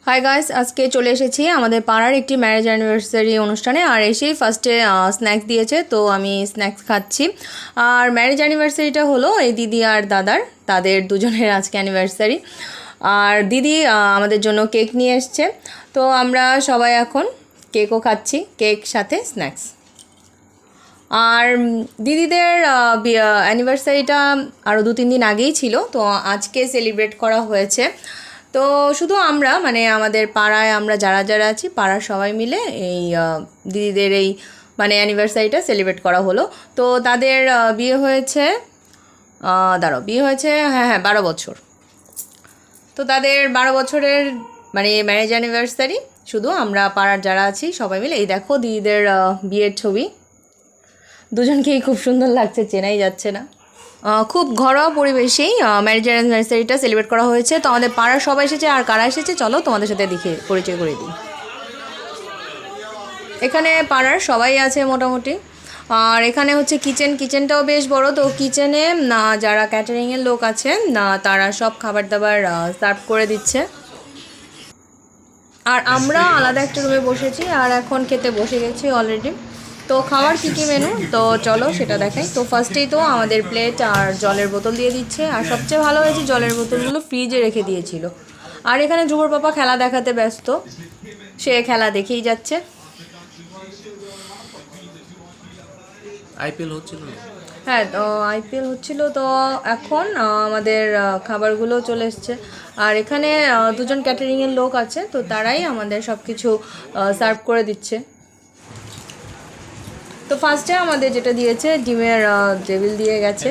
Hi guys, আজকে চলে এসেছি আমাদের পাড়ার একটি ম্যারেজ অ্যানিভার্সারি অনুষ্ঠানে। আর এসেই ফার্স্টে স্ন্যাক্স দিয়েছে, তো আমি স্ন্যাক্স খাচ্ছি। আর ম্যারেজ অ্যানিভার্সারিটা হলো এই দিদি আর দাদার, তাদের দুজনের আজকে অ্যানিভার্সারি। আর দিদি আমাদের জন্য কেক নিয়ে এসছে, তো আমরা সবাই এখন কেকও খাচ্ছি, কেক সাথে স্ন্যাক্স। আর দিদিদের অ্যানিভার্সারিটা আরও 2-3 দিন আগেই ছিল, তো আজকে সেলিব্রেট করা হয়েছে। তো শুধু আমরা মানে আমাদের পাড়ায় আমরা যারা যারা আছি পাড়ার সবাই মিলে এই দিদিদের এই মানে অ্যানিভার্সারিটা সেলিব্রেট করা হলো। তো তাদের বিয়ে হয়েছে হ্যাঁ 12 বছর। তো তাদের 12 বছরের মানে ম্যারেজ অ্যানিভার্সারি, শুধু আমরা পাড়ার যারা আছি সবাই মিলে। এই দেখো দিদিদের বিয়ের ছবি, দুজনকেই খুব সুন্দর লাগছে, চেনাই যাচ্ছে না। খুব ঘরোয়া পরিবেশেই ম্যারেজ অ্যানিভার্সারিটা সেলিব্রেট করা হয়েছে। তো আমাদের পাড়ার সবাই এসেছে, আর কারা এসেছে চলো তোমাদের সাথে দেখে পরিচয় করে দিই। এখানে পাড়ার সবাই আছে মোটামুটি। আর এখানে হচ্ছে কিচেনটাও বেশ বড়। তো কিচেনে যারা ক্যাটারিংয়ের লোক আছে তারা সব খাবার দাবার সার্ভ করে দিচ্ছে। আর আমরা আলাদা একটা রুমে বসেছি আর এখন খেতে বসে গেছি অলরেডি। তো খাওয়ার কী কী মেনু, তো চলো সেটা দেখাই। তো ফার্স্টেই তো আমাদের প্লেট আর জলের বোতল দিয়ে দিচ্ছে। আর সবচেয়ে ভালো হয়েছে জলের বোতলগুলো ফ্রিজে রেখে দিয়েছিল। আর এখানে ধ্রুবর পাপা খেলা দেখাতে ব্যস্ত, সে খেলা দেখেই যাচ্ছে। আইপিএল হচ্ছিল, হ্যাঁ তো আইপিএল হচ্ছিল। তো এখন আমাদের খাবারগুলো চলে এসছে। আর এখানে দুজন ক্যাটারিংয়ের লোক আছে, তো তারাই আমাদের সব কিছু সার্ভ করে দিচ্ছে। তো ফার্স্টে আমাদের যেটা দিয়েছে ডিমের টেবিল দিয়ে গেছে,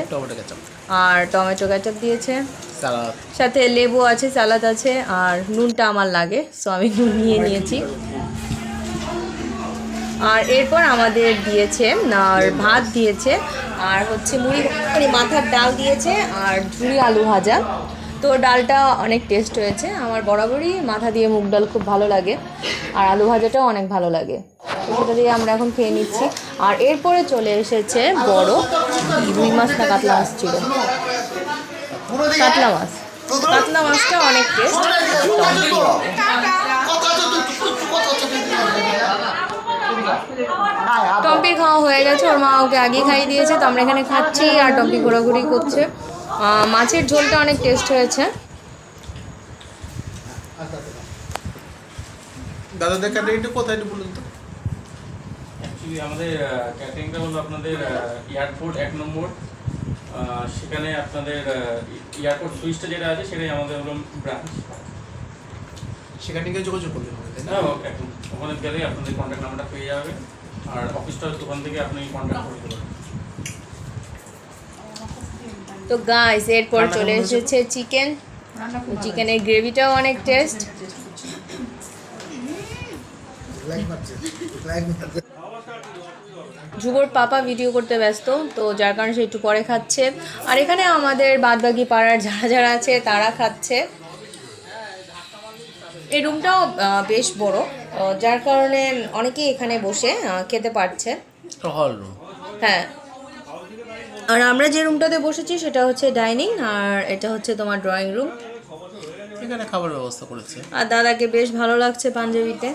আর টমেটো কেচাপ দিয়েছে, সাথে লেবু আছে, সালাদ আছে। আর নুনটা আমার লাগে, সো আমি নুন নিয়ে নিয়েছি। আর এরপর আমাদের দিয়েছে আর ভাত দিয়েছে, আর হচ্ছে মুড়ি মানে মাথার ডাল দিয়েছে, আর ঝুরি আলু ভাজা। তো ডালটা অনেক টেস্ট হয়েছে, আমার বরাবরই মাথা দিয়ে মুগ ডাল খুব ভালো লাগে, আর আলু ভাজাটাও অনেক ভালো লাগে। তো সেটা দিয়ে আমরা এখন খেয়ে নিচ্ছি। আর এরপরে চলে এসেছে বড় রুই মাছ না কাতলা মাছ ছিল, কাতলা মাছটা অনেক টেস্ট। টম্পির খাওয়া হয়ে গেছে, ওর মা ওকে আগে খাইয়ে দিয়েছে। তো আমরা এখানে খাচ্ছি আর টম্পি ঘোরাঘুরি করছে। মাছের ঝোলটা অনেক টেস্ট হয়েছে। দাদাদের ক্যাটারিংটা কোথায় একটু বলুন তো। অ্যাকচুয়ালি আমাদের ক্যাটারিংটা হলো আপনাদের এয়ারপোর্ট 1 নম্বর, সেখানে আপনাদের এয়ারপোর্ট সুইচটা যেটা আছে সেটাই আমাদের হলো ব্রাঞ্চ। সেখানে গিয়ে যোগাযোগ করতে হবে, তাই না? এখন ওখানে গেলে আপনাদের কন্ট্যাক্ট নাম্বারটা পেয়ে যাবেন, আর অফিসটা দোকান থেকে আপনি কন্ট্যাক্ট করতে পারেন। তো গাইস এরপর চলে এসেছে চিকেন, চিকেনের গ্রেভিটাও অনেক টেস্ট। ধ্রুবর পাপা ভিডিও করতে ব্যস্ত, তো যার কারণে সে একটু পরে খাচ্ছে। আর এখানে আমাদের বাদবাকি পাড়ার যারা যারা আছে তারা খাচ্ছে। এই রুমটাও বেশ বড়, যার কারণে অনেকেই এখানে বসে খেতে পারছে। হল রুম, হ্যাঁ। আর আমরা যে রুমটাতে বসেছি সেটা হচ্ছে ডাইনিং, আর এটা হচ্ছে তোমার ড্রয়িং রুম। এখানে খাবারের ব্যবস্থা করেছে। আর দাদাকে বেশ ভালো লাগছে পাঞ্জাবিতে।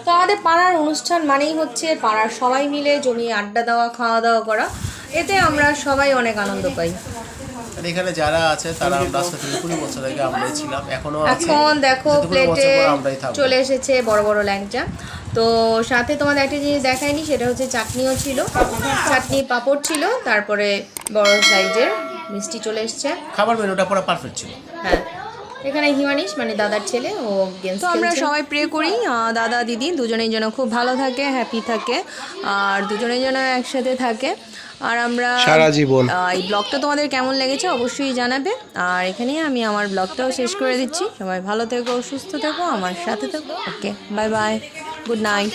তো আমাদের পাড়ার অনুষ্ঠান মানেই হচ্ছে পাড়ার সবাই মিলে জমিয়ে আড্ডা দেওয়া, খাওয়া দাওয়া করা, এতে আমরা সবাই অনেক আনন্দ পাই। এখানে যারা আছে তারা আমরা আজকে থেকে 20 বছর আগে আমরাই ছিলাম, এখনো আছে। এখন দেখো প্লেটে চলে এসেছে বড় বড় ল্যাংচা। তো সাথে তোমাদের একটা জিনিস দেখায়নি, সেটা হচ্ছে চাটনিও ছিল, চাটনি পাঁপড় ছিল, তারপরে বড় সাইজের মিষ্টি চলে এসছে। খাবার মেনুটা পুরো পারফেক্ট ছিল। হ্যাঁ, এখানে হিমানিশ মানে দাদার ছেলে, ও গেমস খেলছে। আমরা সবাই প্রে করি দাদা দিদি দুজনেই যেন খুব ভালো থাকে, হ্যাপি থাকে, আর দুজনেই যেন একসাথে থাকে। আর আমরা সারা জীবন। এই ব্লগটা তোমাদের কেমন লেগেছে অবশ্যই জানাবে। আর এখানেই আমি আমার ব্লগটাও শেষ করে দিচ্ছি। সবাই ভালো থেকো, সুস্থ থেকো, আমার সাথে থেকো। ওকে, বাই বাই, গুড নাইট।